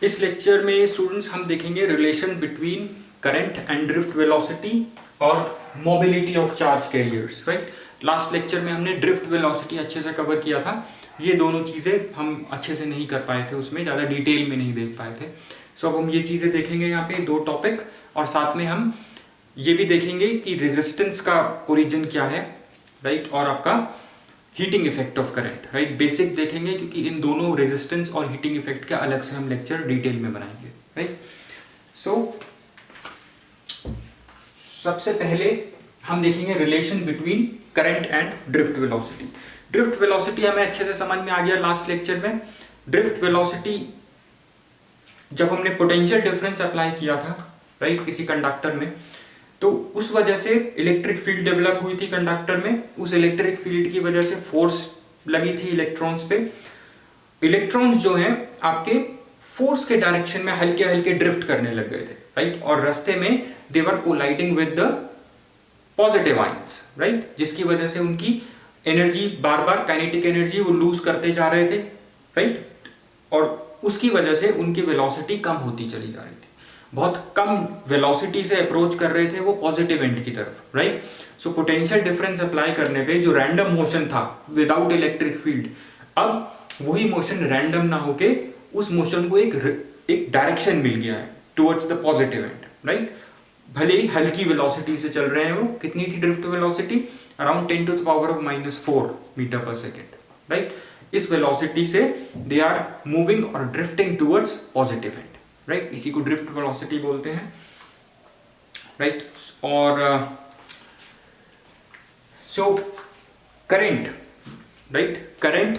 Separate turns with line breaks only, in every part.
इस लेक्चर में स्टूडेंट्स हम देखेंगे relation between current and drift velocity और mobility of charge carriers. Right, last lecture में हमने ड्रिफ्ट वेलोसिटी अच्छे से कवर किया था। ये दोनों चीज़ें हम अच्छे से नहीं कर पाए थे, उसमें ज़्यादा डिटेल में नहीं देख पाए थे। सो अब हम ये चीज़ें देखेंगे यहाँ पे, दो टॉपिक, और साथ में हम ये भी देखेंगे कि रेजिस्टेंस का ओरिजिन क्या है, राइट, और आपका heating effect of current. Right, basic देखेंगे क्योंकि इन दोनों रेजिस्टेंस और हीटिंग इफेक्ट का अलग से हम लेक्चर डिटेल में बनाएंगे। राइट, सो सबसे पहले हम देखेंगे relation between current and drift velocity. Drift velocity हमें अच्छे से समझ में आ गया लास्ट लेक्चर में। ड्रिफ्ट वेलोसिटी जब हमने पोटेंशियल डिफरेंस अप्लाई किया था, राइट, किसी कंडक्टर में, तो उस वजह से इलेक्ट्रिक फील्ड डेवलप हुई थी कंडक्टर में। उस इलेक्ट्रिक फील्ड की वजह से फोर्स लगी थी इलेक्ट्रॉन्स पे। इलेक्ट्रॉन्स जो हैं आपके फोर्स के डायरेक्शन में हल्के हल्के ड्रिफ्ट करने लग गए थे, राइट, और रास्ते में they were colliding with the positive ions, right, जिसकी वजह से उनकी एनर्जी बार बार काइनेटिक एनर्जी वो लूज करते जा रहे थे, राइट, और उसकी वजह से उनकी वेलोसिटी कम होती चली जा रही थी। बहुत कम वेलोसिटी से अप्रोच कर रहे थे वो पॉजिटिव एंड की तरफ, right. So potential difference apply करने पे जो रैंडम मोशन था विदाउट इलेक्ट्रिक फील्ड, अब वही मोशन रैंडम ना होके उस मोशन को एक डायरेक्शन मिल गया है towards the positive and, right. भले ही हल्की वेलोसिटी से चल रहे हैं वो, कितनी थी ड्रिफ्ट वेलोसिटी? अराउंड 10⁻⁻⁴ मीटर पर सेकेंड, राइट। इस वेलोसिटी से दे आर मूविंग और drifting towards positive and, right, इसी को ड्रिफ्ट वेलोसिटी बोलते हैं, राइट। और सो करंट, राइट, करंट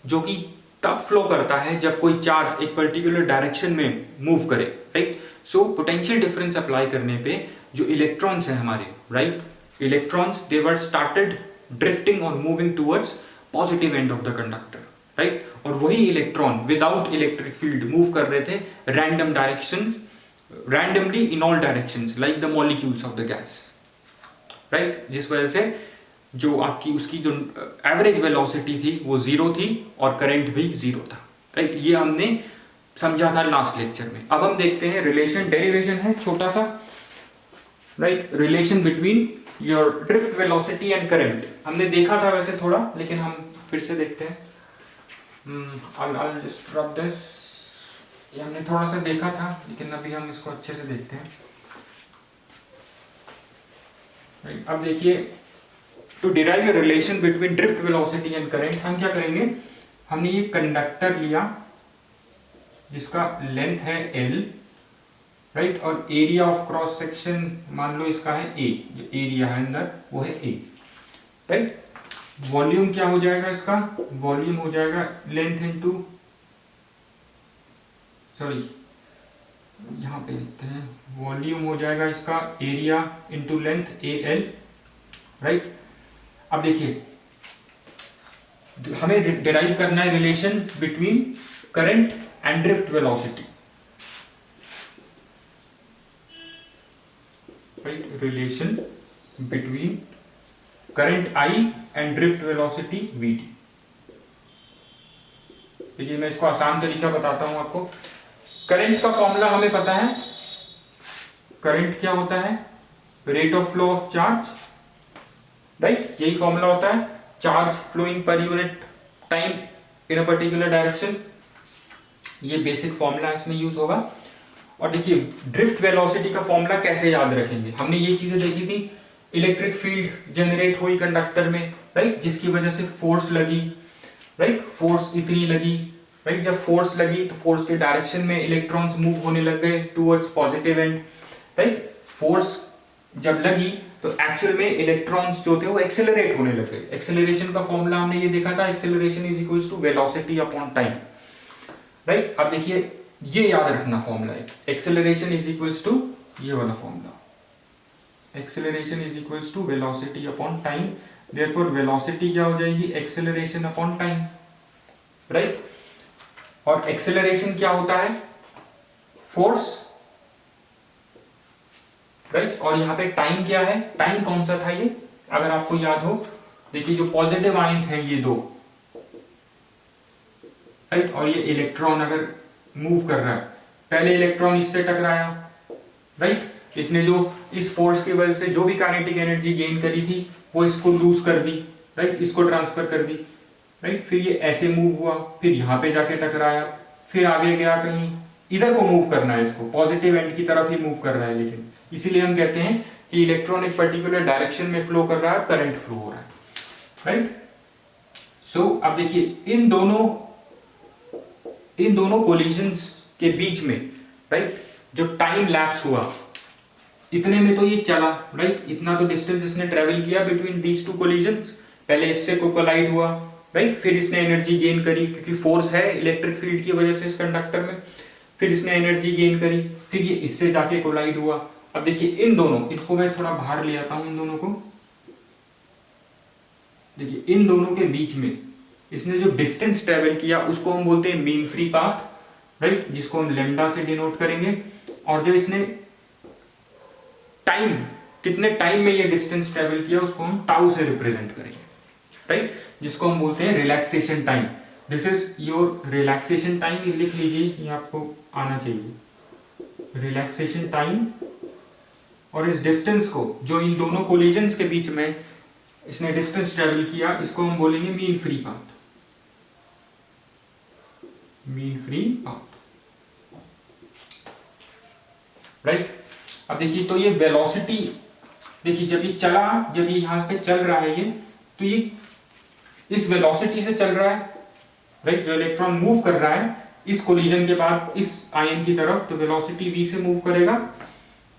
जो कि तब फ्लो करता है जब कोई चार्ज एक पर्टिकुलर डायरेक्शन में मूव करे, right. So potential difference apply करने पे जो इलेक्ट्रॉन्स हैं हमारे, right, electrons they were started drifting और moving towards positive end of the conductor, right, और वही electron without electric field move कर रहे थे random direction, randomly in all directions like the molecules of the gas, right, जिस वजह से जो आपकी उसकी जो एवरेज वेलोसिटी थी वो जीरो थी और करंट भी जीरो था, राइट। ये हमने समझा था लास्ट लेक्चर में। अब हम देखते हैं रिलेशन, डेरिवेशन है छोटा सा, right, relation between your drift velocity and current. हमने देखा था वैसे थोड़ा, लेकिन हम फिर से देखते हैं। I'll just rub this। ये हमने थोड़ा सा देखा था, लेकिन अभी हम इसको अच्छे से देखते हैं, राइट। अब देखिए, to derive a relation between drift velocity and current हम क्या करेंगे, हमने ये कंडक्टर लिया जिसका लेंथ है L, राइट, और एरिया ऑफ क्रॉस सेक्शन मान लो इसका है A, जो एरिया है अंदर वो है A, राइट। वॉल्यूम क्या हो जाएगा इसका? वॉल्यूम हो जाएगा लेंथ इनटू, सॉरी यहां पे लिखते हैं, वॉल्यूम हो जाएगा इसका area into length AL, right. अब देखिए, हमें डिराइव करना है relation between current and drift velocity, right, relation between current I and drift velocity VT। देखिए मैं इसको आसान तरीका बताता हूं आपको। करंट का फॉर्मूला हमें पता है, करंट क्या होता है? Rate of flow of charge, right, यही फॉर्मूला होता है, charge flowing per unit time in a particular direction. ये बेसिक फॉर्मूला इसमें यूज होगा। और देखिए ड्रिफ्ट वेलोसिटी का फॉर्मूला कैसे याद रखेंगे, हमने ये चीजें देखी थी, इलेक्ट्रिक फील्ड जनरेट हुई कंडक्टर में, राइट, जिसकी वजह से फोर्स लगी, राइट, फोर्स इतनी लगी, राइट, जब फोर्स लगी तो फोर्स के डायरेक्शन में इलेक्ट्रॉन्स मूव होने लग गए towards positive and, right. Force जब लगी तो एक्चुअल में इलेक्ट्रॉन्स जो थे वो एक्सेलरेट होने लग गए। एक्सेलरेशन का फॉर्मूला हमने ये देखा था, acceleration is equals to velocity upon time, right. अब देखिए ये याद रखना फॉर्मूला है, एक्सेलरेशन इज इक्वल्स टू ये वाला formula, acceleration is equals to velocity upon time, therefore velocity क्या हो जाएगी? Acceleration upon time, right. और एक्सेलरेशन क्या होता है? फोर्स, राइट, और यहां पे टाइम क्या है? टाइम कौन सा था ये, अगर आपको याद हो, देखिए जो पॉजिटिव आयंस हैं ये दो, राइट, और ये इलेक्ट्रॉन अगर मूव कर रहा है पहले इलेक्ट्रॉन इससे टकराया, राइट, इसने जो इस फोर्स की वजह से जो भी काइनेटिक एनर्जी गेन करी थी वो इसको लूज कर दी, राइट, इसको ट्रांसफर कर दी, राइट, फिर ये ऐसे मूव हुआ, फिर यहाँ पे जाके टकराया, फिर आगे गया कहीं, इधर को मूव करना है, इसको पॉजिटिव एंड की तरफ ही मूव कर रहा है, लेकिन इसीलिए हम कहते हैं कि इलेक्ट्रॉन एक पर्टिकुलर डायरेक्शन में फ्लो कर रहा है, करंट फ्लो हो रहा है, राइट। सो अब देखिए इन दोनों कोलिजन्स के बीच में, राइट, जो टाइम लैप्स हुआ इतने में तो ये चला, राइट, इतना तो डिस्टेंस इसने ट्रेवल किया बिटवीन दीज टू कोलिजन्स, पहले इससे को कोलाइड हुआ, राइट, फिर इसने एनर्जी गेन करी क्योंकि फोर्स है इलेक्ट्रिक फील्ड की वजह से इस कंडक्टर में, फिर इसने एनर्जी गेन करी, फिर ये इससे जाके कोलाइड हुआ। अब देखिए इन दोनों, इसको मैं थोड़ा बाहर ले आता हूं, इन दोनों को देखिए, इन दोनों के बीच में इसने जो डिस्टेंस ट्रेवल किया उसको हम बोलते हैं मीन फ्री पाथ, राइट, जिसको हम लैम्डा से डिनोट करेंगे, और जो इसने टाइम, कितने टाइम में ये डिस्टेंस ट्रेवल किया उसको हम टाउ से रिप्रेजेंट करेंगे, राइट, जिसको हम बोलते हैं relaxation time. This is your relaxation time, ये लिख लीजिए, ये आपको आना चाहिए, रिलैक्सेशन टाइम। और इस डिस्टेंस को जो इन दोनों कोलिजन्स के बीच में इसने डिस्टेंस ट्रेवल किया, इसको हम बोलेंगे mean free path, mean free path, right. अब देखिए तो ये वेलोसिटी, देखिए जब ये चला, जब ये यहां पे चल रहा है ये, तो ये इस वेलोसिटी से चल रहा है, राइट, जो इलेक्ट्रॉन मूव कर रहा है इस कोलिजन के बाद इस आयन की तरफ, तो वेलोसिटी v से मूव करेगा,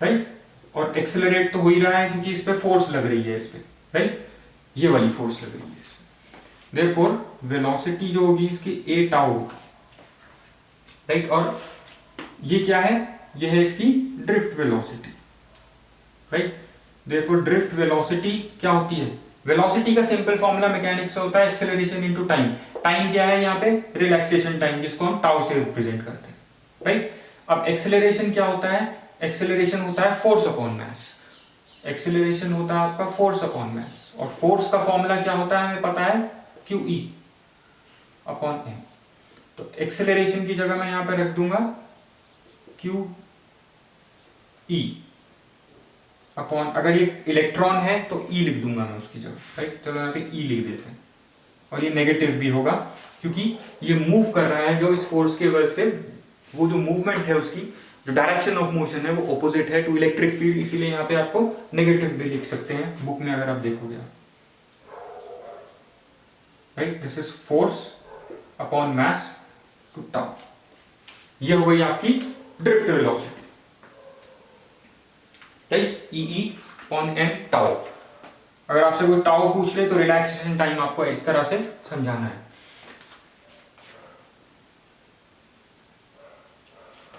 राइट, और एक्सेलरेट तो हो ही रहा है क्योंकि इस पे फोर्स लग रही है, इस पे, राइट, ये वाली फोर्स लग रही है इसमें, देयरफॉर वेलोसिटी जो होगी इसकी a टाउ, राइट, और ये क्या है, ये है इसकी drift velocity, right, therefore drift velocity क्या होती है, वेलोसिटी का सिंपल फॉर्मूला मैकेनिक्स से होता है एक्सेलरेशन इनटू टाइम, टाइम क्या है यहाँ पे, रिलैक्सेशन टाइम, जिसको हम टाउ से रिप्रेजेंट करते हैं, राइट। अब एक्सेलरेशन क्या होता है, एक्सेलरेशन होता है फोर्स अपॉन मास, एक्सेलरेशन होता है आपका फोर्स अपॉन मास, और फोर्स का फॉर्मूला क्या होता है हमें पता है, QE अपॉन m, तो एक्सेलरेशन की जगह मैं यहां पे रख दूंगा QE अपॉन, अगर ये इलेक्ट्रॉन है तो E लिख दूंगा मैं उसकी जगह, राइट, चलो यहाँ पे E लिख देते हैं, और ये नेगेटिव भी होगा क्योंकि ये मूव कर रहा है जो इस फोर्स के वजह से, वो जो मूवमेंट है उसकी जो डायरेक्शन ऑफ मोशन है वो ऑपोजिट है टू इलेक्ट्रिक फील्ड, इसीलिए यहाँ पे आपको नेगेटिव भी लिख सकते हैं बुक में अगर आप देखोगे, right, this is force upon mass to tau, ये हो गई आपकी drift velocity, right, EE on m tau. अगर आपसे कोई टाउ पूछ ले तो रिलैक्सेशन टाइम आपको इस तरह से समझाना है।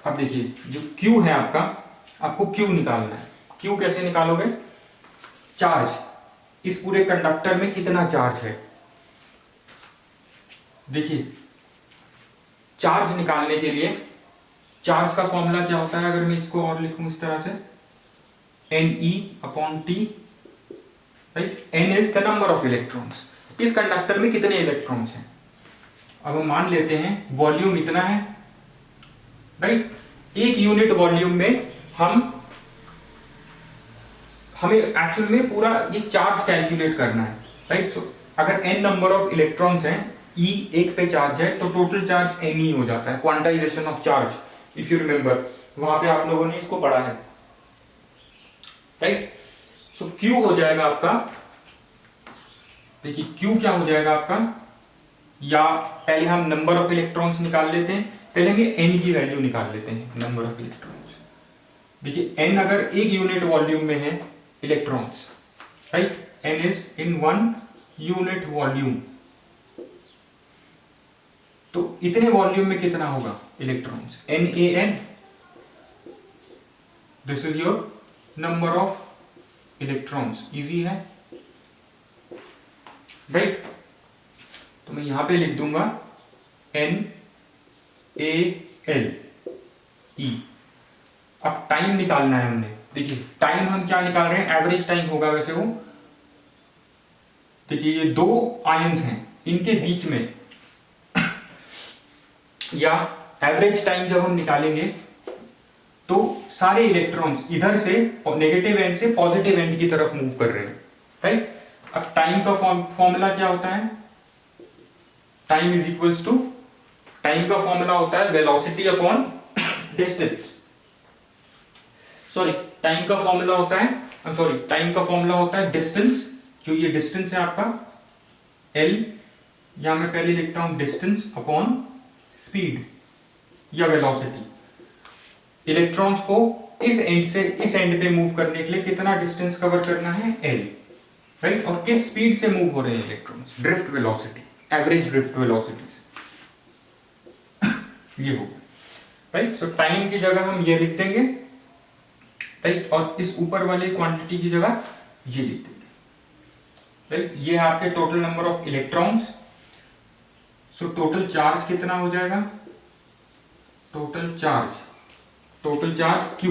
अब देखिए जो Q है आपका, आपको Q निकालना है। Q कैसे निकालोगे, चार्ज, इस पूरे कंडक्टर में कितना चार्ज है, देखिए चार्ज निकालने के लिए चार्ज का फॉर्मूला क्या होता है, अगर मैं इसको और लिखूं इस तरह से, Ne upon T, right, N is the number of electrons, इस कंडक्टर में कितने इलेक्ट्रॉन्स हैं, अब हम मान लेते हैं वॉल्यूम इतना है, राइट, एक यूनिट वॉल्यूम में हमें एक्चुअल में पूरा ये चार्ज कैलकुलेट करना है, राइट। सो अगर n नंबर ऑफ इलेक्ट्रॉन्स हैं, E एक पे चार्ज है, तो टोटल चार्ज Ne हो जाता है, quantization of charge, if you remember, वहां पे आप लोगों ने इसको पढ़ा है, राइट। सो Q हो जाएगा आपका, देखिए Q क्या हो जाएगा आपका, या पहले हम नंबर ऑफ इलेक्ट्रॉन्स निकाल लेते हैं, पहले हम N की वैल्यू निकाल लेते हैं, नंबर ऑफ इलेक्ट्रॉन्स, देखिए N अगर एक यूनिट वॉल्यूम में है electrons, right, N is in 1 unit volume, तो इतने वॉल्यूम में कितना होगा electrons, NaN, this is your number of electrons, easy है, राइट। तो मैं यहां पे लिख दूंगा NaLe। अब टाइम निकालना है हमने, देखिए टाइम हम क्या निकाल रहे हैं, एवरेज टाइम होगा वैसे वो, देखिए ये दो आयंस हैं इनके बीच में, या एवरेज टाइम जब हम निकालेंगे सारे इलेक्ट्रॉन्स इधर से नेगेटिव एंड से पॉजिटिव एंड की तरफ मूव कर रहे हैं, राइट। अब टाइम का फॉर्मूला क्या होता है, time is equals to, time का फॉर्मूला होता है velocity upon distance, sorry time का फॉर्मूला होता है, टाइम का फॉर्मूला होता है डिस्टेंस, जो ये डिस्टेंस है आपका L, या मैं पहले लिखता हूं डिस्टेंस अपॉन स्पीड या वेलोसिटी। इलेक्ट्रॉन्स को इस एंड से इस एंड पे मूव करने के लिए कितना डिस्टेंस कवर करना है, L, राइट। और किस स्पीड से मूव हो रहे हैं electrons, drift velocity, average drift velocity से ये होगा, राइट। सो टाइम की जगह हम ये लिख देंगे, राइट, और इस ऊपर वाले क्वांटिटी की जगह ये लिख देंगे, राइट। ये है आपके total number of electrons. So total charge कितना हो जाएगा, टोटल चार्ज Q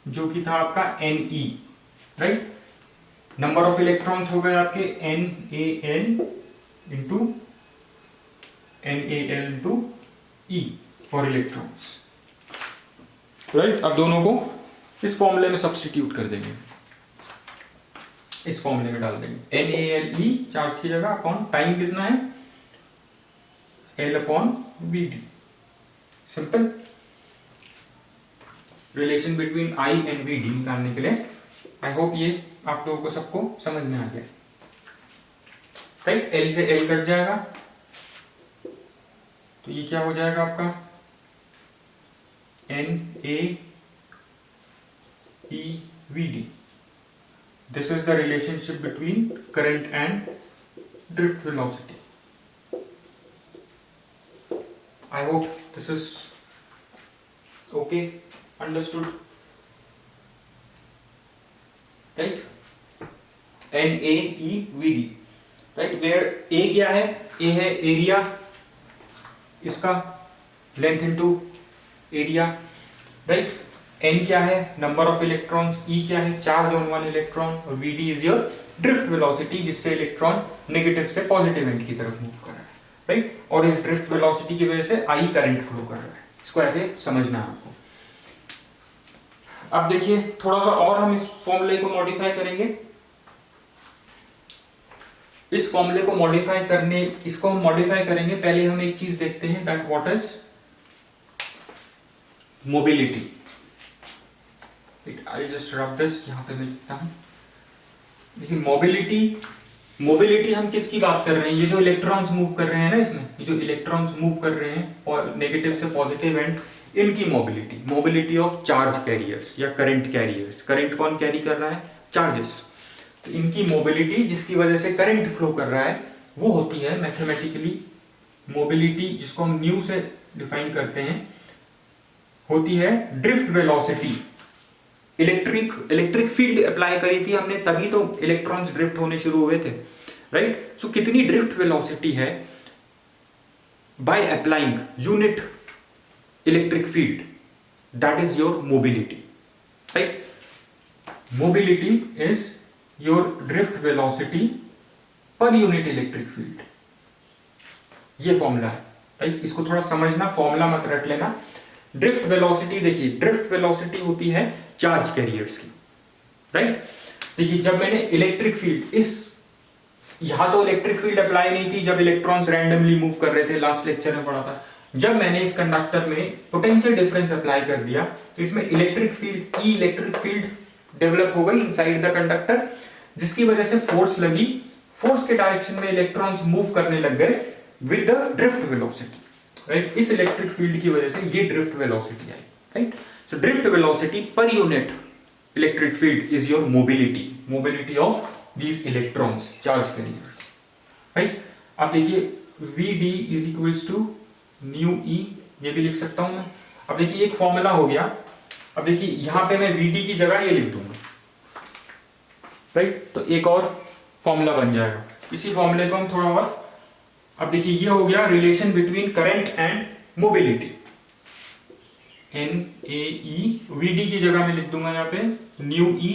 जो कि था आपका Ne, right. Number of electrons हो गए आपके NaL into E for electrons, right. अब दोनों को इस फॉर्मूले में सब्स्टिट्यूट कर देंगे, इस फॉर्मूले में डाल देंगे NaLe चार्ज की जगह अपॉन टाइम कितना है L upon Vd, simple. Relation between I and Vd निकालने के लिए आई होप ये आप लोगों को सबको समझ में आ गया, राइट। L से L कट जाएगा तो ये क्या हो जाएगा आपका NaEVd। This is the relationship between current and drift velocity. I hope this is okay, understood, right? NaEVd, right? Where A क्या है, A है एरिया, इसका length into area, right. N क्या है, नंबर ऑफ इलेक्ट्रॉन्स, E क्या है, charge on one electron, और Vd is your drift velocity, जिससे इलेक्ट्रॉन नेगेटिव से पॉजिटिव एंड की तरफ मूव कर रहा है, राइट। और इस ड्रिफ्ट वेलोसिटी की वजह से I करंट फ्लो कर रहा है, इसको ऐसे समझना है आपको। अब देखिए थोड़ा सा और हम इस फॉर्मूले को मॉडिफाई करेंगे, इस फॉर्मूले को मॉडिफाई करने, इसको हम मॉडिफाई करेंगे। पहले हम एक चीज देखते हैं, that what is mobility. I just rub this, यहां पे मैं लिखता हूं। देखिए मोबिलिटी हम किसकी बात कर रहे हैं, ये जो इलेक्ट्रॉन्स मूव कर रहे हैं ना, इसमें ये जो इलेक्ट्रॉन्स मूव कर रहे हैं और नेगेटिव से पॉजिटिव एंड, इनकी मोबिलिटी ऑफ चार्ज कैरियर्स या करंट कैरियर्स। करंट कौन कैरी कर रहा है, चार्जेस। तो इनकी मोबिलिटी जिसकी वजह से करंट फ्लो कर रहा है, वो होती है मैथमेटिकली मोबिलिटी, जिसको हम न्यू से डिफाइन करते हैं, होती है drift velocity. Electric field apply करी थी हमने, तभी तो इलेक्ट्रॉन्स ड्रिफ्ट होने शुरू हुए थे, राइट। सो कितनी ड्रिफ्ट वेलोसिटी है by applying unit electric field, that is your mobility, right. Mobility is your drift velocity per unit electric field, ये फॉर्मूला है, राइट। इसको थोड़ा समझना, फॉर्मूला मत रट लेना। ड्रिफ्ट वेलोसिटी, देखिए ड्रिफ्ट वेलोसिटी होती है चार्ज कैरियर्स की, राइट। देखिए जब मैंने इलेक्ट्रिक फील्ड यहां तो इलेक्ट्रिक फील्ड अप्लाई नहीं थी जब इलेक्ट्रॉन्स रैंडमली मूव कर रहे थे, लास्ट लेक्चर में पढ़ा था। जब मैंने इस कंडक्टर में पोटेंशियल डिफरेंस अप्लाई कर दिया तो इसमें इलेक्ट्रिक फील्ड डेवलप हो गई इनसाइड द कंडक्टर, जिसकी वजह से फोर्स लगी, फोर्स के डायरेक्शन में इलेक्ट्रॉन्स मूव करने लग गए with the drift velocity, right. इस इलेक्ट्रिक फील्ड की वजह से ये ड्रिफ्ट वेलोसिटी आई, right. So drift velocity per unit electric field is your mobility of these electrons, charge carriers, right. अब देखिए Vd is equals to mu E, ये भी लिख सकता हूं मैं। अब देखिए एक फॉर्मूला हो गया। अब देखिए यहां पे मैं Vd की जगह ये लिख दूंगा, राइट। तो एक और फॉर्मूला बन जाएगा, इसी फॉर्मूले को हम थोड़ा और, अब देखिए ये हो गया relation between current and mobility, NaE, Vd की जगह मैं लिख दूंगा यहाँ पे new E,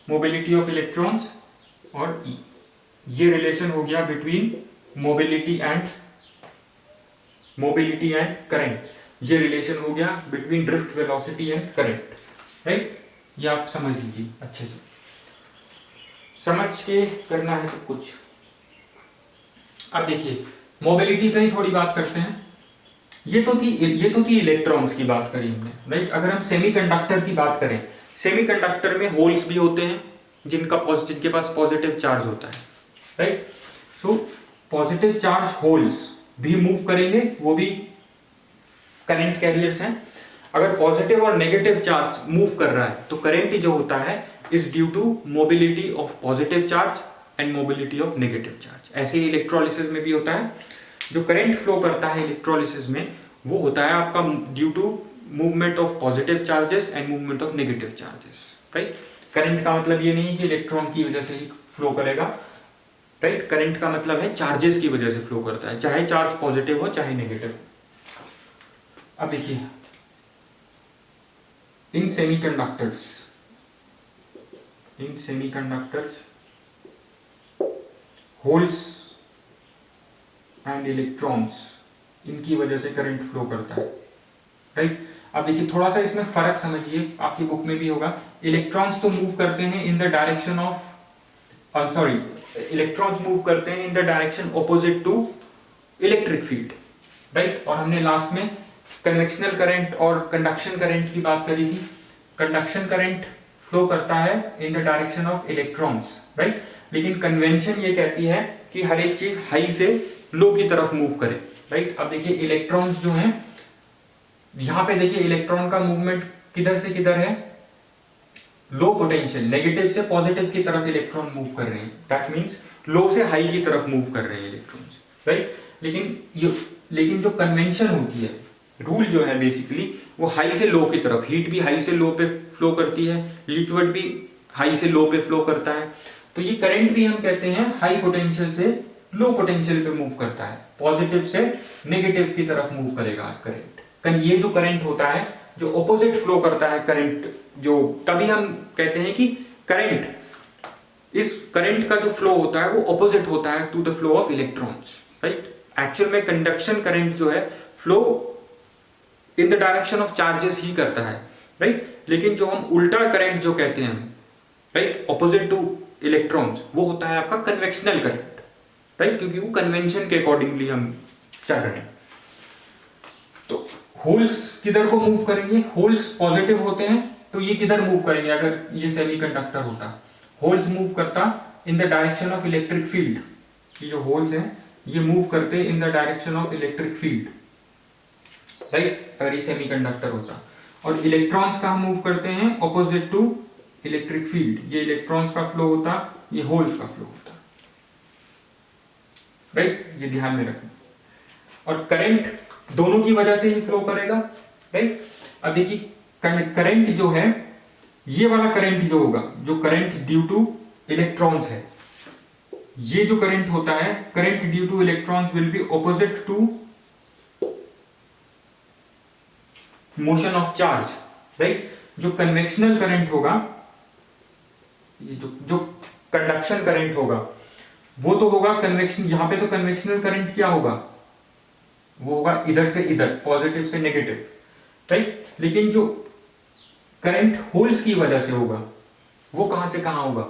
mobility of electrons, और E, ये रिलेशन हो गया बिटवीन मोबिलिटी एंड करंट। ये रिलेशन हो गया between drift velocity and current, right. ये आप समझ लीजिए अच्छे से, समझ के करना है सब कुछ। अब देखिए मोबिलिटी पे ही थोड़ी बात करते हैं। ये तो थी इलेक्ट्रॉन्स की बात करी हमने, राइट। अगर हम सेमीकंडक्टर की बात करें, सेमीकंडक्टर में होल्स भी होते हैं जिनके पास पॉजिटिव चार्ज होता है, right. So positive charge holes भी मूव करेंगे, वो भी करंट कैरियर्स हैं। अगर पॉजिटिव और नेगेटिव चार्ज मूव कर रहा है तो करंट जो होता है is due to mobility of positive charge and mobility of negative charge. ऐसे ही इलेक्ट्रोलिसिस में भी होता है, जो करंट फ्लो करता है इलेक्ट्रोलिसिस में वो होता है आपका due to movement of positive charges and movement of negative charges, right. Current का मतलब ये नहीं कि इलेक्ट्रॉन की वजह से ही फ्लो करेगा, राइट। करंट का मतलब है चार्जेस की वजह से फ्लो करता है, चाहे चार्ज पॉजिटिव हो चाहे नेगेटिव हो। अब देखिए इन सेमीकंडक्टर्स होल्स एंड इलेक्ट्रॉन्स, इनकी वजह से करंट फ्लो करता है, राइट। अब देखिए थोड़ा सा इसमें फर्क समझिए, आपकी बुक में भी होगा। इलेक्ट्रॉन्स तो मूव करते हैं in the direction of electrons move करते हैं in the direction opposite to electric field, right. और हमने लास्ट में कन्वेक्शनल करंट और कंडक्शन करंट की बात करी थी। कंडक्शन करंट फ्लो करता है in the direction of electrons, right. लेकिन कन्वेंशन ये कहती है कि हर एक चीज हाई से लो की तरफ मूव करे, राइट। अब देखिए इलेक्ट्रॉन्स जो हैं, यहां पे देखिए इलेक्ट्रॉन का मूवमेंट किधर से किधर है, लो पोटेंशियल, नेगेटिव से पॉजिटिव की तरफ इलेक्ट्रॉन मूव कर रहे हैं। दैट मींस लो से हाई की तरफ मूव कर रहे हैं इलेक्ट्रॉन्स, राइट। लेकिन जो कन्वेंशन होती है, रूल जो है बेसिकली वो हाई से लो की तरफ, हीट भी हाई से लो पे फ्लो करती है, लिक्विड भी हाई से लो पे फ्लो करता है। तो ये करंट भी हम कहते हैं हाई पोटेंशियल से लो पोटेंशियल पे मूव करता है, पॉजिटिव से नेगेटिव की तरफ मूव करेगा करंट। ये जो करंट होता है जो ऑपोजिट फ्लो करता है करंट, जो तभी हम कहते हैं कि इस करंट का जो फ्लो होता है वो ऑपोजिट होता है to the flow of electrons, right. Actual में कंडक्शन करंट जो है flow in the direction of charges ही करता है, राइट। लेकिन जो हम उल्टा करंट जो कहते हैं, राइट, ऑपोजिट टू इलेक्ट्रॉन्स, वो होता है आपका कन्वेक्शनल करंट, राइट, क्योंकि वो कन्वेंशन के अकॉर्डिंगली हम चल रहे हैं। तो होल्स किधर को मूव करेंगे, होल्स पॉजिटिव होते हैं तो ये किधर मूव करेंगे, अगर ये सेमीकंडक्टर होता, होल्स मूव करता इन the direction of electric field. ये जो होल्स हैं ये मूव करते इन the direction of electric field, right, अगर ये सेमीकंडक्टर होता। और इलेक्ट्रॉन्स कहाँ मूव करते हैं, ऑपोजिट टू इलेक्ट्रिक फील्ड। ये इलेक्ट्रॉन्स का फ्लो होता, ये होल्स का फ्लो होता, राइट, ये ध्यान में रखना। और करंट दोनों की वजह से ही फ्लो करेगा, राइट। अब देखिए करंट जो है, ये वाला करंट जो होगा, जो करंट ड्यू टू इलेक्ट्रॉन्स है, ये जो करंट होता है, current due to electrons will be opposite to motion of charge, right. जो कन्वेक्शनल करंट होगा, ये जो कंडक्शन करंट होगा वो तो होगा कन्वेक्शन, यहां पे तो कन्वेक्शनल करंट क्या होगा, वो होगा इधर से इधर, पॉजिटिव से नेगेटिव, राइट। लेकिन जो करंट होल्स की वजह से होगा वो कहां से कहां होगा,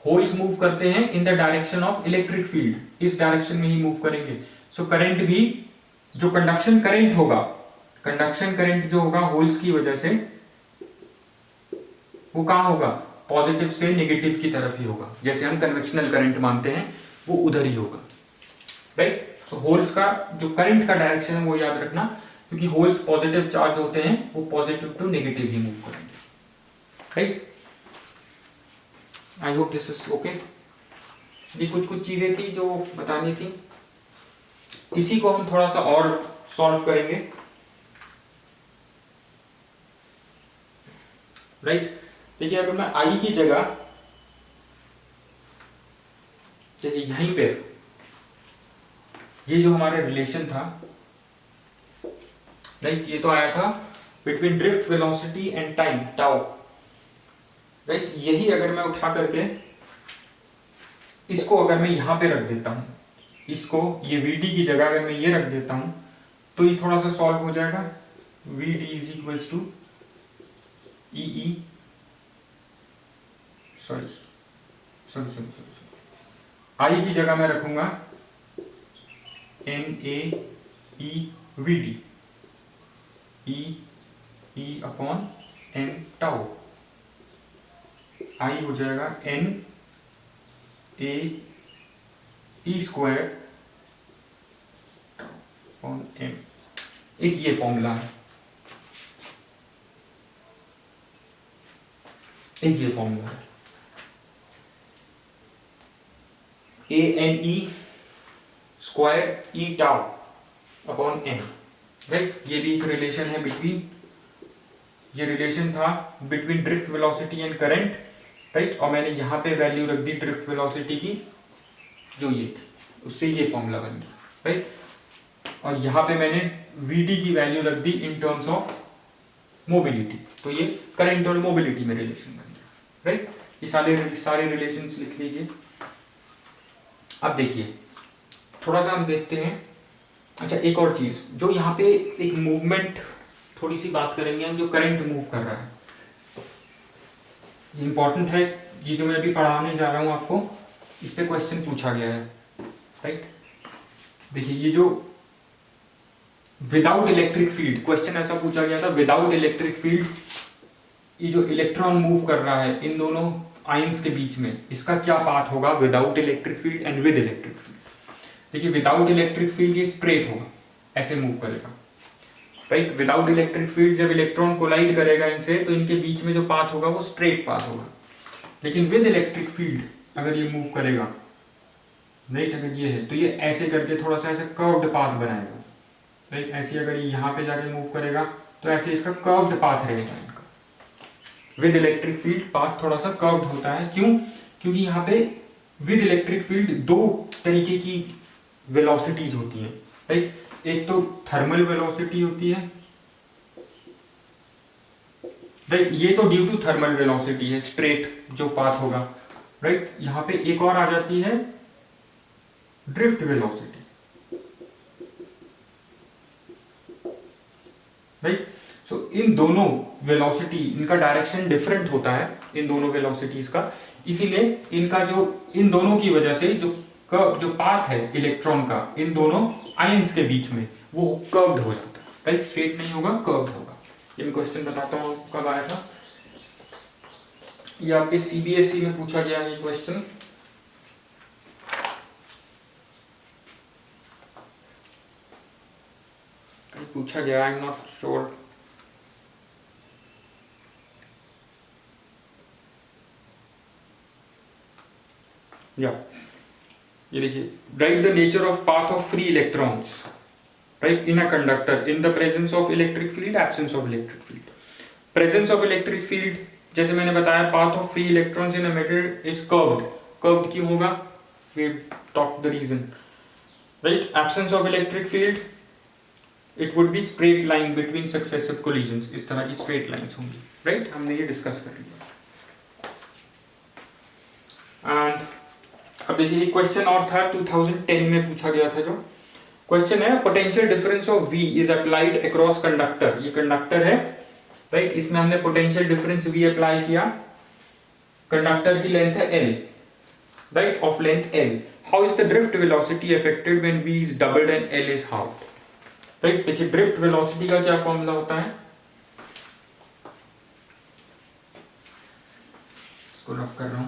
होल्स मूव करते हैं in the direction of electric field, इस डायरेक्शन में ही मूव करेंगे। सो करंट भी, जो कंडक्शन करंट होगा, कंडक्शन करंट जो होगा होल्स की वजह से, वो कहां होगा, पॉजिटिव से नेगेटिव की तरफ ही होगा। जैसे हम कन्वेक्शनल करंट मानते हैं वो उधर ही होगा, राइट। सो होल्स का जो करंट का डायरेक्शन है वो याद रखना, क्योंकि होल्स पॉजिटिव चार्ज होते हैं, वो पॉजिटिव टू नेगेटिव ही मूव करेंगे, right. I hope this is okay. ये कुछ चीजें थी जो बतानी थी, इसी को हम थोड़ा सा और सॉल्व करेंगे, राइट। देखिए अगर मैं आई की जगह, चलिए यहीं पे ये जो हमारा रिलेशन था, राइट, ये तो आया था between drift velocity and time tau, right. यही अगर मैं उठा करके इसको अगर मैं यहां पे रख देता हूं, इसको ये vd की जगह अगर मैं ये रख देता हूं, तो ये थोड़ा सा सॉल्व हो जाएगा, V D is equals to E E sorry sorry sorry sorry I की जगह मैं रखूंगा N A E V D E upon N tau I हो जाएगा N A E square upon M. एक ये फॉर्मूला है, एक ये फॉर्मूला है A N E square E tau upon M, right. ये भी एक रिलेशन है बिटवीन, ये रिलेशन था between drift velocity and current, right. और मैंने यहाँ पे वैल्यू रख दी ड्रिफ्ट वेलोसिटी की जो ये थी, उससे ये फॉर्मूला बन गया, राइट। और यहाँ पे मैंने वीडी की वैल्यू रख दी इन टर्म्स ऑफ मोबिलिटी, तो ये करंट और मोबिलिटी में रिलेशन बन गया, राइट। ये सारे रिलेशंस लिख लीजिए। अब देखिए थोड़ा सा हम देखते हैं, अच्छा एक और चीज जो यहाँ पे एक मूवमेंट, थोड़ी सी बात करेंगे हम, जो करंट मूव कर रहा है, ये इंपॉर्टेंट है। ये जो मैं अभी पढ़ाने जा रहा हूं आपको, इस पे क्वेश्चन पूछा गया है, राइट। देखिए ये जो विदाउट इलेक्ट्रिक फील्ड, क्वेश्चन ऐसा पूछा गया था, विदाउट इलेक्ट्रिक फील्ड ये जो इलेक्ट्रॉन मूव कर रहा है इन दोनों आयंस के बीच में, इसका क्या पाथ होगा without electric field and with electric field. देखिए विदाउट इलेक्ट्रिक फील्ड ये स्ट्रेट होगा, ऐसे मूव करेगा, राइट। विदाउट इलेक्ट्रिक फील्ड जब इलेक्ट्रॉन कोलाइड करेगा इनसे, तो इनके बीच में जो पाथ होगा वो स्ट्रेट पाथ होगा। लेकिन विद इलेक्ट्रिक फील्ड अगर ये मूव करेगा, राइट, अगर ये है तो ये ऐसे करके थोड़ा सा ऐसे कर्व्ड पाथ बनाएगा, राइट। ऐसे अगर ये यहाँ पे जाके मूव करेगा तो ऐसे इसका कर्व्ड पाथ रहेगा इनका। विद इलेक्ट्रिक फील्ड पाथ थोड़ा सा कर्व्ड होता है, क्यों? क्योंकि यहाँ पे विद इलेक्ट्रिक फील्ड दो तरीके की वेलोसिटीज होती हैं, राइट। एक तो थर्मल वेलोसिटी होती है, राइट, ये तो ड्यू टू थर्मल वेलोसिटी है, स्ट्रेट जो पाथ होगा, राइट। यहां पे एक और आ जाती है ड्रिफ्ट वेलोसिटी, राइट। सो इन दोनों वेलोसिटी, इनका डायरेक्शन डिफरेंट होता है इन दोनों वेलोसिटीज का, इसीलिए इनका जो, इन दोनों की वजह से जो पाथ है इलेक्ट्रॉन का इन दोनों आयंस के बीच में, वो कर्व्ड हो जाता है, राइट। स्ट्रेट नहीं होगा, कर्व्ड होगा। ये मैं क्वेश्चन बताता हूँ कब आया था, ये आपके सीबीएसई में पूछा गया है क्वेश्चन। पूछा गया, आई एम नॉट श्योर। ये देखिए, write the nature of path of free electrons, right, in a conductor in the presence of electric field, absence of electric field. Presence of electric field, जैसे मैंने बताया, path of free electrons in a matter is curved. Curved क्यों होगा? We talk the reason, right. Absence of electric field, it would be straight line between successive collisions, इस तरह की straight lines होंगी, right. हमने ये डिस्कस कर लिया। एंड अब देखिए क्वेश्चन और था 2010 में पूछा गया था, जो क्वेश्चन है potential difference of V is applied across conductor. ये कंडक्टर है, राइट, इसमें हमने पोटेंशियल डिफरेंस V अप्लाई किया। कंडक्टर की लेंथ है L, right, of length L। How is the drift velocity affected when V is doubled and L is half, right. देखिए drift velocity का क्या फॉर्मूला होता है, इसको रब कर रहा हूं।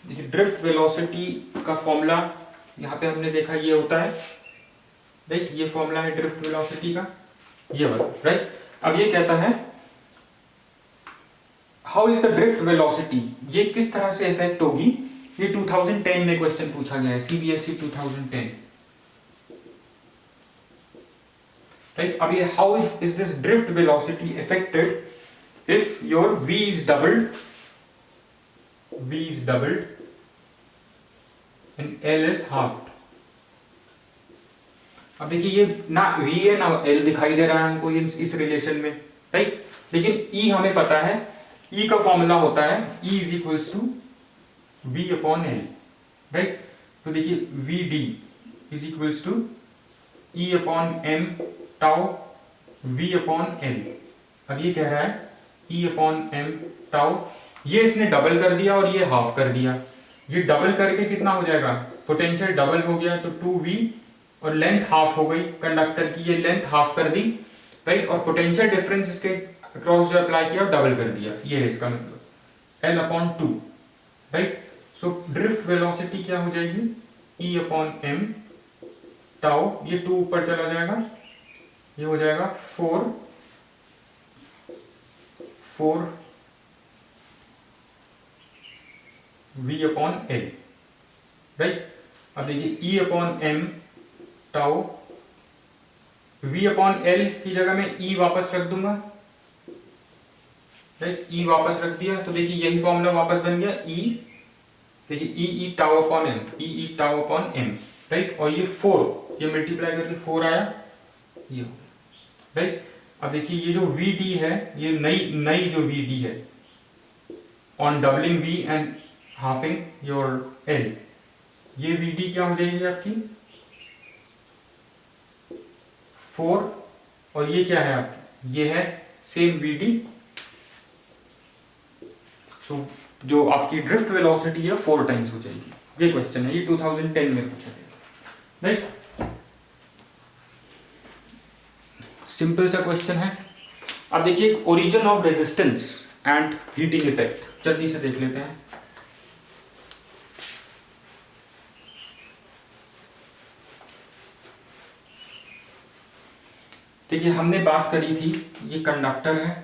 देखिए ड्रिफ्ट वेलोसिटी का फॉर्मूला यहां पे हमने देखा ये होता है, राइट। ये फॉर्मूला है ड्रिफ्ट वेलोसिटी का, ये वाला, राइट। अब ये कहता है how is the drift velocity, ये किस तरह से इफेक्ट होगी। ये 2010 में क्वेश्चन पूछा गया है, सीबीएसई 2010, राइट। अब ये how is this drift velocity affected if your V is doubled and L is halved। अब देखिए ये ना V है ना L दिखाई दे रहा है हमको इस रिलेशन में, राइट। लेकिन E हमें पता है, E का फॉर्मूला होता है E is equals to V upon L, right. तो देखिए VD is equals to E upon M tau v upon L. अब ये कह रहा है E अपॉन एम टाउ, ये इसने डबल कर दिया और ये हाफ कर दिया। ये डबल करके कितना हो जाएगा, पोटेंशियल डबल हो गया तो 2v, और लेंथ हाफ हो गई कंडक्टर की, ये लेंथ हाफ कर दी, राइट। और पोटेंशियल डिफरेंस इसके अक्रॉस जो अप्लाई किया डबल कर दिया, ये है इसका मतलब L upon 2, right. So drift velocity क्या हो जाएगी, E अपॉन एम टाउ, ये 2 ऊपर चला जाएगा, ये हो जाएगा 4 v अपॉन एल, राइट। अब देखिए E upon m tau, v upon l की जगह में E वापस रख दूंगा, राइट। E वापस रख दिया तो देखिए यही फॉर्मूला वापस बन गया, E देखिए E tau upon m, E tau upon M, right. और ये 4, ये मल्टीप्लाई करके 4 आया, ये हो गया, राइट। अब देखिए ये जो Vd है, ये नई जो Vd है on doubling V and halving your L, ये Vd क्या हो जाएगी आपकी 4, और ये क्या है आपकी, ये है सेम Vd। सो जो आपकी ड्रिफ्ट वेलोसिटी है 4 टाइम्स हो जाएगी। ये क्वेश्चन है, ये 2010 में पूछा गया, राइट। सिंपल सा क्वेश्चन है। अब देखिए origin of resistance and heating effect जल्दी से देख लेते हैं। देखिए हमने बात करी थी, ये कंडक्टर है,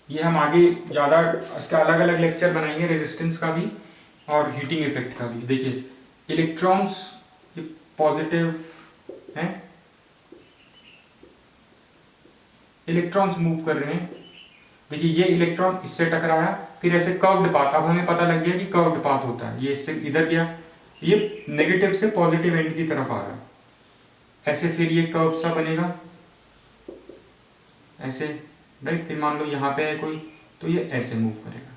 ये हम आगे ज्यादा इसका अलग अलग लेक्चर बनाएंगे, रेजिस्टेंस का भी और हीटिंग इफेक्ट का भी। देखिए इलेक्ट्रॉन्स ये पॉजिटिव हैं, इलेक्ट्रॉन्स मूव कर रहे हैं। देखिए ये इलेक्ट्रॉन इससे टकराया, फिर ऐसे कर्व्ड पाथ, अब हमें पता लग गया कि कर्व्ड पाथ होता है, ये इससे इधर गया, ये नेगेटिव से पॉजिटिव एंड की तरफ आ रहा है, ऐसे फिर ये कर्व सा बनेगा ऐसे, राइट। फिर मान लो यहाँ पे है कोई, तो ये ऐसे मूव करेगा,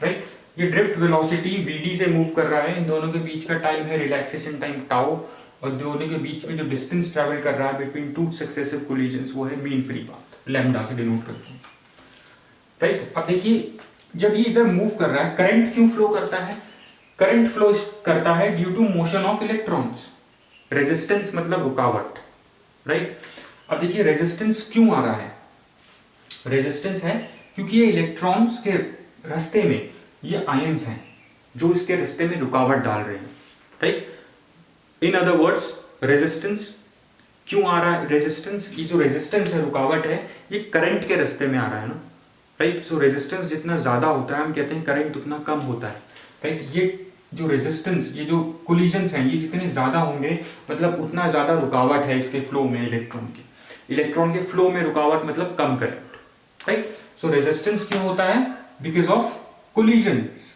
राइट। ये ड्रिफ्ट वेलोसिटी Vd से मूव कर रहा है, इन दोनों के बीच का टाइम है रिलैक्सेशन टाइम टाउ, और दोनों के बीच में जो डिस्टेंस ट्रेवल कर रहा है बिटवीन 2 सक्सेसिव कोलिजन्स वो है मीन फ्री पाथ, लैम्डा से डिनोट करते हैं, राइट। अब देखिए जब ये इधर मूव कर रहा है, करंट क्यों फ्लो करता है, करंट फ्लो करता है due to motion of electrons. Resistance मतलब रुकावट, राइट। अब देखिए रेजिस्टेंस क्यों आ रहा है, रेजिस्टेंस है क्योंकि ये इलेक्ट्रॉन्स के रास्ते में ये आयंस हैं जो इसके रास्ते में रुकावट डाल रहे हैं, right. In other words resistance क्यों आ रहा है, रेजिस्टेंस की जो रेजिस्टेंस है, रुकावट है, ये करंट के रास्ते में आ रहा है ना, राइट। सो रेजिस्टेंस जितना ज्यादा होता है हम कहते हैं करंट उतना कम होता है, राइट। ये जो रेजिस्टेंस, ये जो कोलिजन्स हैं, ये जितने ज्यादा होंगे मतलब उतना ज्यादा रुकावट है इसके फ्लो में, इलेक्ट्रॉन के फ्लो में रुकावट मतलब कम करंट, राइट। सो रेजिस्टेंस क्यों होता है, because of collisions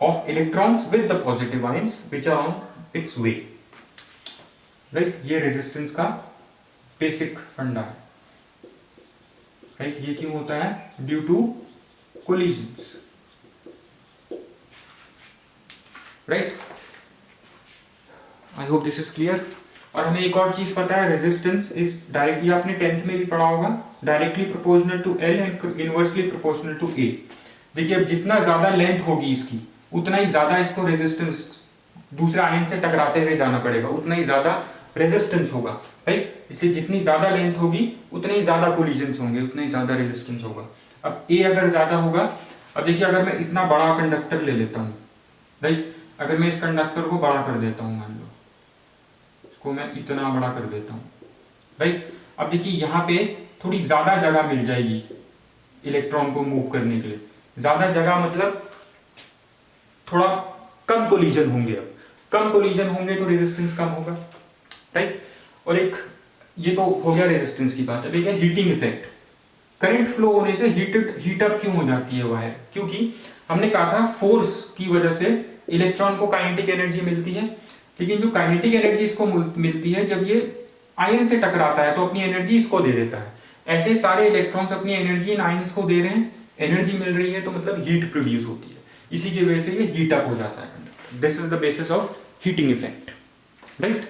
of electrons with the positive ions which are on its way, right। ये रेजिस्टेंस का बेसिक फंडा है, राइट। ये क्यों होता है, due to collisions, right. I hope this is clear. और हमें एक और चीज पता है, रेजिस्टेंस इज डायरेक्टली, आपने 10th में भी पढ़ा होगा, directly proportional to L and inversely proportional to A। देखिए अब जितना ज्यादा लेंथ होगी इसकी, उतना ही ज्यादा इसको रेजिस्टेंस दूसरे आयन से टकराते हुए जाना पड़ेगा, उतना ही ज्यादा रेजिस्टेंस होगा, राइट। इसलिए जितनी ज्यादा लेंथ होगी उतने ही ज्यादा कोलिजन्स होंगे, उतना ही ज्यादा रेजिस्टेंस होगा। अब A अगर ज्यादा होगा, अब देखिए अगर मैं इतना बड़ा कंडक्टर ले लेता हूँ, राइट, अगर मैं इस कंडक्टर को बड़ा कर देता हूँ, मान लो इसको मैं इतना बड़ा कर देता हूँ, राइट। अब देखिए यहाँ पे थोड़ी ज्यादा जगह मिल जाएगी इलेक्ट्रॉन को मूव करने के लिए, ज्यादा जगह मतलब थोड़ा कम कोलिजन होंगे, अब कम कोलिजन होंगे तो रेजिस्टेंस कम होगा, राइट। और एक ये तो हो गया रेजिस्टेंस की बात है। देखिए हीटिंग इफेक्ट, करंट फ्लो होने से हीट अप क्यों हो जाती है वायर, क्योंकि हमने कहा था फोर्स की वजह से इलेक्ट्रॉन को काइनेटिक एनर्जी मिलती है, लेकिन जो काइनेटिक एनर्जी इसको मिलती है जब ये आयन से टकराता है तो अपनी एनर्जी इसको दे देता है। ऐसे सारे इलेक्ट्रॉन्स अपनी एनर्जी इन आयंस को दे रहे हैं, एनर्जी मिल रही है तो मतलब हीट प्रोड्यूस होती है, इसी की वजह से ये हीट अप हो जाता है conductor. This is the basis of heating effect, right.